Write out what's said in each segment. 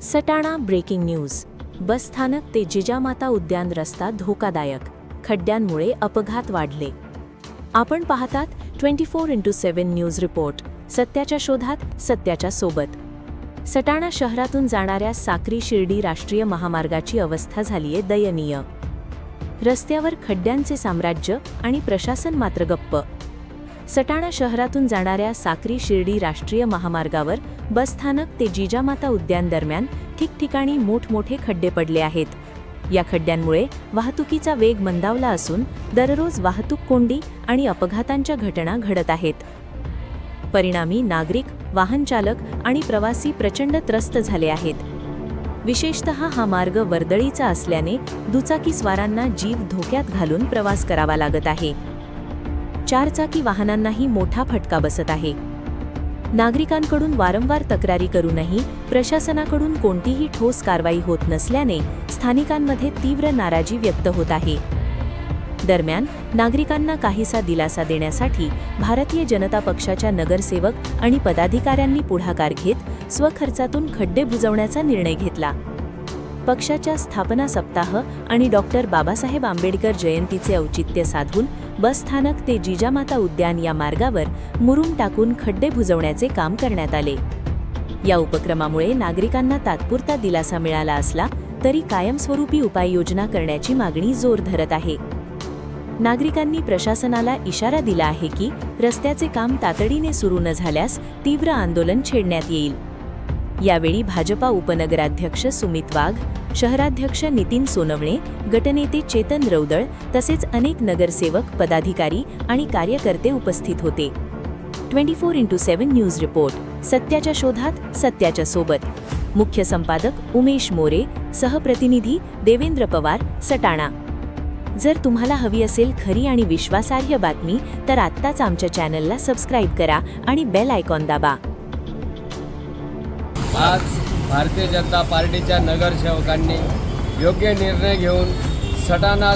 Satana breaking news. बस स्थानक ते जिजामाता उद्यान रस्ता धोकादायक, खड्ड्यांमुळे अपघात वाढले. आपण पाहतात 24x7 न्यूज रिपोर्ट. सत्याच्या शोधात, सत्याच्या सोबत. सटाणा शहरातून जाणाऱ्या साक्री शिर्डी राष्ट्रीय महामार्गाची अवस्था झालीये दयनीय. रस्त्यावर खड्ड्यांचे साम्राज्य आणि प्रशासन मात्र गप्प. सटाणा शहरातून जाणाऱ्या साक्री शिर्डी राष्ट्रीय महामार्गावर बसस्थानक ते जिजामाता उद्यान दरम्यान ठिकठिकाणी मोठमोठे खड्डे पडले आहेत. या खड्ड्यांमुळे वाहतुकीचा वेग मंदावला असून दररोज वाहतूक कोंडी आणि अपघातांच्या घटना घडत आहेत. परिणामी नागरिक, वाहनचालक आणि प्रवासी प्रचंड त्रस्त झाले आहेत. विशेषतः हा मार्ग वर्दळीचा असल्याने दुचाकीस्वारांना जीव धोक्यात घालून प्रवास करावा लागत आहे. चारचाकी वाहनांनाही मोठा फटका बसत आहे. नागरिकांकडून वारंवार तक्रारी करूनही प्रशासनाकडून कोणतीही ठोस कारवाई होत नसल्याने स्थानिकांमध्ये तीव्र नाराजी व्यक्त होत आहे. दरम्यान नागरिकांना काहीसा दिलासा देण्यासाठी भारतीय जनता पक्षाच्या नगरसेवक आणि पदाधिकाऱ्यांनी पुढाकार घेत स्वखर्चातून खड्डे बुजवण्याचा निर्णय घेतला. पक्षाच्या स्थापना सप्ताह आणि डॉक्टर बाबासाहेब आंबेडकर जयंतीचे औचित्य साधून बसस्थानक ते जिजामाता उद्यान या मार्गावर मुरुम टाकून खड्डे बुजवण्याचे काम करण्यात आले. या उपक्रमामुळे नागरिकांना तात्पुरता दिलासा मिळाला असला तरी कायमस्वरूपी उपाययोजना करण्याची मागणी जोर धरत आहे. नागरिकांनी प्रशासनाला इशारा दिला आहे की रस्त्याचे काम तातडीने सुरू न झाल्यास तीव्र आंदोलन छेडण्यात येईल. यावेळी भाजपा उपनगराध्यक्ष सुमित वाघ, शहराध्यक्ष नितीन सोनवणे, गटनेते चेतन रौदळ तसेच अनेक नगरसेवक, पदाधिकारी आणि कार्यकर्ते उपस्थित होते. 24x7 news report. सत्याच्या शोधात, सत्याच्या सोबत. मुख्य संपादक उमेश मोरे, सहप्रतिनिधी देवेंद्र पवार, सटाणा. जर तुम्हाला हवी असेल खरी आणि विश्वासार्ह बातमी तर आत्ताच आमच्या चॅनलला सबस्क्राईब करा आणि बेल आयकॉन दाबा. आज भारतीय जनता पार्टीच्या नगरसेवकांनी योग्य निर्णय घेऊन सटाणा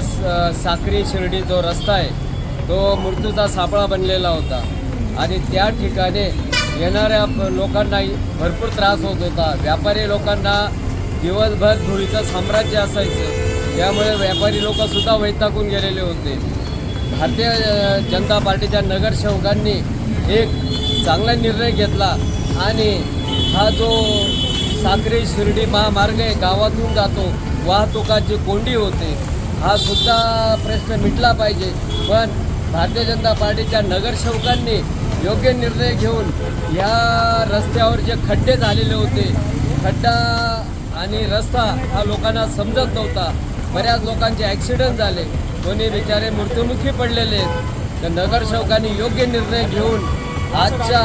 साक्री शिर्डी जो रस्ता आहे तो मृत्यूचा सापळा बनलेला होता आणि त्या ठिकाणी येणाऱ्या लोकांनाही भरपूर त्रास होत होता. व्यापारी लोकांना दिवसभर धुळीचं साम्राज्य असायचं, त्यामुळे व्यापारी लोकसुद्धा वैतागून गेलेले होते. भारतीय जनता पार्टीच्या नगरसेवकांनी एक चांगला निर्णय घेतला आणि हा जो साक्री शिर्डी महामार्ग आहे, गावातून जातो, वाहतुकाची कोंडी होते, हा सुद्धा प्रश्न मिटला पाहिजे. पण भारतीय जनता पार्टीच्या नगरसेवकांनी योग्य निर्णय घेऊन या रस्त्यावर जे खड्डे झालेले होते, खड्डा आणि रस्ता हा लोकांना समजत नव्हता. बऱ्याच लोकांचे ॲक्सिडेंट झाले, कोणी बिचारे मृत्युमुखी पडलेले आहेत. तर नगरसेवकांनी योग्य निर्णय घेऊन आजच्या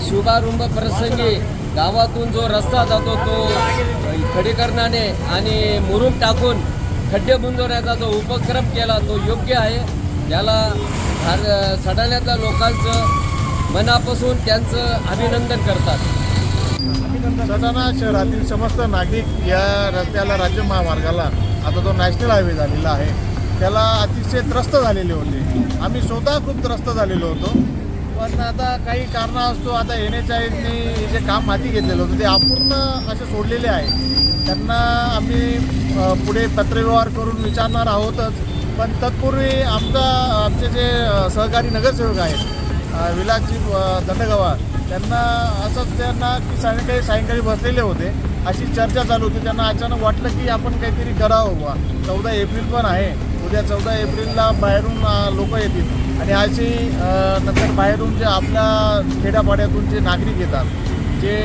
शुभारंभ प्रसंगी गावातून जो रस्ता जातो तो खडीकरणाने आणि मुरुम टाकून खड्डे बुंजवण्याचा जो उपक्रम केला तो योग्य आहे. याला सटाण्यातल्या लोकांचं मनापासून त्यांचं अभिनंदन करतात. सटाणा शहरातील समस्त नागरिक या रस्त्याला, राज्य महामार्गाला, आता तो नॅशनल हायवे झालेला आहे, त्याला अतिशय त्रस्त झालेले होते. आम्ही स्वतः खूप त्रस्त झालेलो होतो. पण आता काही कारणास्तव आता NHAIने जे काम हाती घेतलेलं होतं ते अपूर्ण असे सोडलेले आहे. त्यांना आम्ही पुढे पत्रव्यवहार करून विचारणार आहोतच. पण तत्पूर्वी आमचे जे सहकारी नगरसेवक आहेत, विलासजी दंडगवार, त्यांना असंच त्यांना की सायंकाळी बसलेले होते, अशी चर्चा चालू होती. त्यांना अचानक वाटलं की आपण काहीतरी करावं बा. 14 एप्रिल पण आहे, उद्या 14 एप्रिलला बाहेरून लोक येतील आणि अशी नंतर बाहेरून जे आपल्या खेड्यापाड्यातून जे नागरिक येतात, जे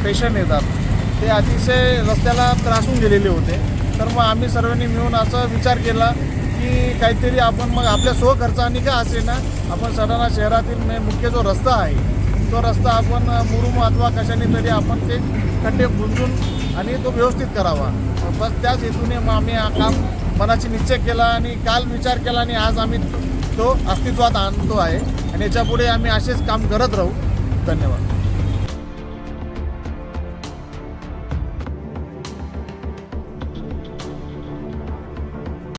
पेशंट येतात, ते अतिशय रस्त्याला त्रासून गेलेले होते. तर मग आम्ही सर्वांनी मिळून असं विचार केला की काहीतरी आपण मग आपल्या स्वखर्चाने का असे ना, आपण सटाणा शहरातील मुख्य जो रस्ता आहे तो रस्ता आपण मुरुम अथवा कशाने तरी आपण ते खड्डे बुंजून आणि तो व्यवस्थित करावा. बस त्याच हेतूने मग आम्ही हा काम मनाची निश्चय केला आणि काल विचार केला आणि आज आम्ही तो अस्तित्वात आणतो आहे आणि याच्यापुढे आम्ही असेच काम करत राहू. धन्यवाद.